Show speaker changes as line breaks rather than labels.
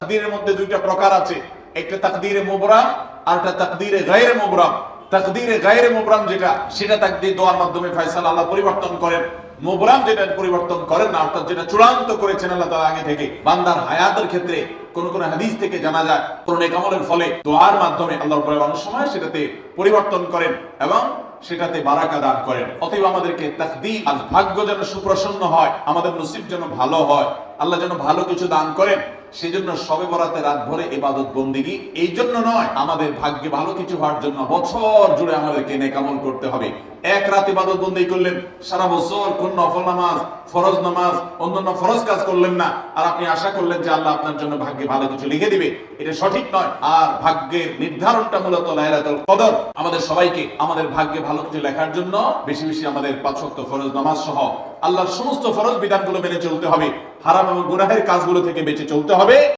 তাকদীরের মধ্যে দুইটা প্রকার আছে, একটা তাকদীরে মুবরাম আর একটা তাকদীরে গায়রে মুবরাম। তাকদীরে গায়রে মুবরাম যেটা, সেটা তাকদীর দোয়ার মাধ্যমে ফয়সালা আল্লাহ পরিবর্তন করেন। মুবরাম যেটা পরিবর্তন করেন না, অর্থাৎ যেটা চূড়ান্ত করেছেন আল্লাহ তাআলা আগে থেকে। বান্দার হায়াতের ক্ষেত্রে কোন কোন হাদিস থেকে জানা যায় কোন নেক আমলের ফলে দোয়ার মাধ্যমে আল্লাহ রাব্বুল আলামিন অনেক সময় সেটাতে পরিবর্তন করেন এবং সেটাতে বারাকা দান করেন। অতএব আমাদেরকে তাকদীর আর ভাগ্য যেন সুপ্রসন্ন হয়, আমাদের নসিব যেন ভালো হয়, আল্লাহ যেন ভালো কিছু দান করেন, সেজন্য শবে বরাতে রাত ভরে ইবাদত বন্দেগী। এই জন্য নয়, আমাদের ভাগ্যে ভালো কিছু হওয়ার জন্য বছর জুড়ে আমাদেরকে নেক আমল করতে হবে। এক রাত ইবাদত বন্দেগী করলেন, সারা বছর কোন নফল নামাজ, ফরজ নামাজ, অন্যান্য ফরজ কাজ করলেন না, আর আপনি আশা করলেন যে আল্লাহ আপনার জন্য ভাগ্যে ভালো কিছু লিখে দিবে, এটা সঠিক নয়। আর ভাগ্যের নির্ধারণটা মূলত লাইলাতুল কদর। আমাদের সবাইকে আমাদের ভাগ্যে ভালো কিছু লেখার জন্য বেশি বেশি আমাদের 5 ওয়াক্ত ফরজ নামাজ সহ আল্লাহর সমস্ত ফরজ বিধানগুলো মেনে চলতে হবে, হারাম এবং গুনাহের কাজগুলো থেকে বেঁচে চলতে হবে।